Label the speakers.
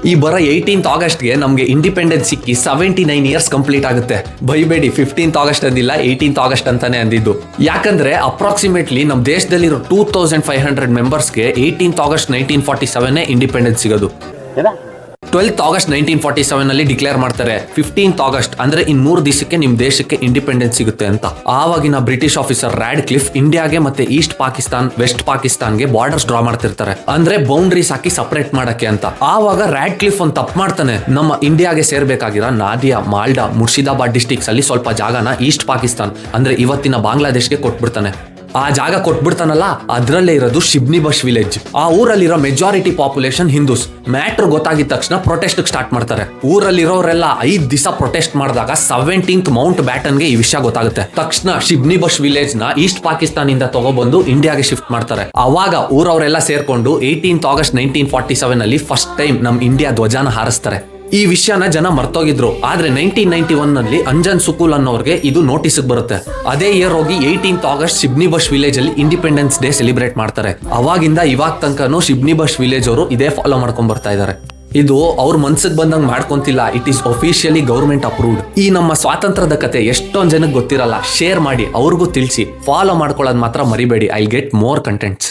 Speaker 1: ಈ ಬರೋ 18th ಆಗಸ್ಟ್ಗೆ ನಮಗೆ ಇಂಡಿಪೆಂಡೆನ್ಸ್ ಸಿಕ್ಕಿ 79 ಇಯರ್ಸ್ ಕಂಪ್ಲೀಟ್ ಆಗುತ್ತೆ. ಬೈಬೇಡಿ, 15th ಆಗಸ್ಟ್ ಅಂದಿಲ್ಲ, 18th ಆಗಸ್ಟ್ ಅಂತಾನೆ ಅಂದಿದ್ದು. ಯಾಕಂದ್ರೆ ಅಪ್ರಾಕ್ಸಿಮೇಟ್ಲಿ ನಮ್ಮ ದೇಶದಲ್ಲಿರೋ 2500 ಮೆಂಬರ್ಸ್ಗೆ 18th ಆಗಸ್ಟ್ 1947 ಇಂಡಿಪೆಂಡೆನ್ಸ್ ಸಿಗೋದು. 12th ಆಗಸ್ಟ್ 1947 ಅಲ್ಲಿ ಡಿಕ್ಲೇರ್ ಮಾಡ್ತಾರೆ. 15th ಆಗಸ್ಟ್ ಅಂದ್ರೆ ಇನ್ 3 ದಿವಸಕ್ಕೆ ನಿಮ್ ದೇಶಕ್ಕೆ ಇಂಡಿಪೆಂಡೆನ್ಸ್ ಸಿಗುತ್ತೆ ಅಂತ. ಆವಾಗಿನ ಬ್ರಿಟಿಷ್ ಆಫೀಸರ್ ರ್ಯಾಡ್ ಕ್ಲಿಫ್ ಇಂಡಿಯಾಗೆ ಮತ್ತೆ ಈಸ್ಟ್ ಪಾಕಿಸ್ತಾನ್, ವೆಸ್ಟ್ ಪಾಕಿಸ್ತಾನ್ಗೆ ಬಾರ್ಡರ್ಸ್ ಡ್ರಾ ಮಾಡ್ತಿರ್ತಾರೆ. ಅಂದ್ರೆ ಬೌಂಡ್ರೀಸ್ ಹಾಕಿ ಸಪರೇಟ್ ಮಾಡಕ್ಕೆ ಅಂತ. ಆವಾಗ ರ್ಯಾಡ್ ಕ್ಲಿಫ್ ಒಂದು ತಪ್ಪು ಮಾಡ್ತಾನೆ. ನಮ್ಮ ಇಂಡಿಯಾಗೆ ಸೇರ್ಬೇಕಾಗಿರೋ ನಾದಿಯಾ, ಮಾಲ್ಡಾ, ಮುರ್ಷಿದಾಬಾದ್ ಡಿಸ್ಟ್ರಿಕ್ಟ್ಸ್ ಅಲ್ಲಿ ಸ್ವಲ್ಪ ಜಾಗನ ಈಸ್ಟ್ ಪಾಕಿಸ್ತಾನ್ ಅಂದ್ರೆ ಇವತ್ತಿನ ಬಾಂಗ್ಲಾದೇಶ್ಗೆ ಕೊಟ್ಬಿಡ್ತಾನೆ. ಆ ಜಾಗ ಕೊಟ್ಬಿಡ್ತಾನಲ್ಲ, ಅದ್ರಲ್ಲೇ ಇರೋದು ಶಿಬ್ನಿ ಬಶ್ ವಿಲೇಜ್. ಆ ಊರಲ್ಲಿರೋ ಮೆಜಾರಿಟಿ ಪಾಪ್ಯುಲೇಷನ್ ಹಿಂದೂಸ್. ಮ್ಯಾಟ್ರ್ ಗೊತ್ತಾಗಿದ ತಕ್ಷಣ ಪ್ರೊಟೆಸ್ಟ್ ಸ್ಟಾರ್ಟ್ ಮಾಡ್ತಾರೆ. ಊರಲ್ಲಿರೋರೆಲ್ಲ 5 ದಿವಸ ಪ್ರೊಟೆಸ್ಟ್ ಮಾಡಿದಾಗ 17th ಮೌಂಟ್ ಬ್ಯಾಟನ್ಗೆ ಈ ವಿಷಯ ಗೊತ್ತಾಗುತ್ತೆ. ತಕ್ಷಣ ಶಿಬ್ನಿ ಬಶ್ ವಿಲೇಜ್ ನ ಈಸ್ಟ್ ಪಾಕಿಸ್ತಾನ್ ಇಂದ ತಗೊಬಂದು ಇಂಡಿಯಾಗೆ ಶಿಫ್ಟ್ ಮಾಡ್ತಾರೆ. ಅವಾಗ ಊರವರೆಲ್ಲ ಸೇರ್ಕೊಂಡು 18th ಆಗಸ್ಟ್ 1947 ಅಲ್ಲಿ ಫಸ್ಟ್ ಟೈಮ್ ನಮ್ ಇಂಡಿಯಾ ಧ್ವಜಾನ ಹಾರಿಸ್ತಾರೆ. ಈ ವಿಷಯನ ಜನ ಮರ್ತೋಗಿದ್ರು. ಆದ್ರೆ 1991 ನಲ್ಲಿ ಅಂಜನ್ ಸುಕೂಲ್ ಅನ್ನೋರ್ಗೆ ಇದು ನೋಟಿಸ್ ಬರುತ್ತೆ. ಅದೇ ಇಯರ್ ಹೋಗಿ 18th ಆಗಸ್ಟ್ ಶಿಬ್ನಿ ಬಶ್ ವಿಲೇಜ್ ಅಲ್ಲಿ ಇಂಡಿಪೆಂಡೆನ್ಸ್ ಡೇ ಸೆಲೆಬ್ರೇಟ್ ಮಾಡ್ತಾರೆ. ಅವಾಗಿಂದ ಇವಾಗ ತನಕನೂ ಶಿಬ್ನಿ ಬಶ್ ವಿಲೇಜ್ ಅವರು ಇದೇ ಫಾಲೋ ಮಾಡ್ಕೊಂಡ್ ಬರ್ತಾ ಇದಾರೆ. ಇದು ಅವ್ರ ಮನ್ಸಿಗೆ ಬಂದಂಗ್ ಮಾಡ್ಕೊಂತಿಲ್ಲ. It is officially government approved. ಈ ನಮ್ಮ ಸ್ವಾತಂತ್ರ್ಯದ ಕತೆ ಎಷ್ಟೊಂದ್ ಜನಕ್ಕೆ ಗೊತ್ತಿರಲ್ಲ. ಶೇರ್ ಮಾಡಿ, ಅವ್ರಿಗೂ ತಿಳಿಸಿ. ಫಾಲೋ ಮಾಡ್ಕೊಳ್ಳೋದು ಮಾತ್ರ ಮರಿಬೇಡಿ. I get more contents.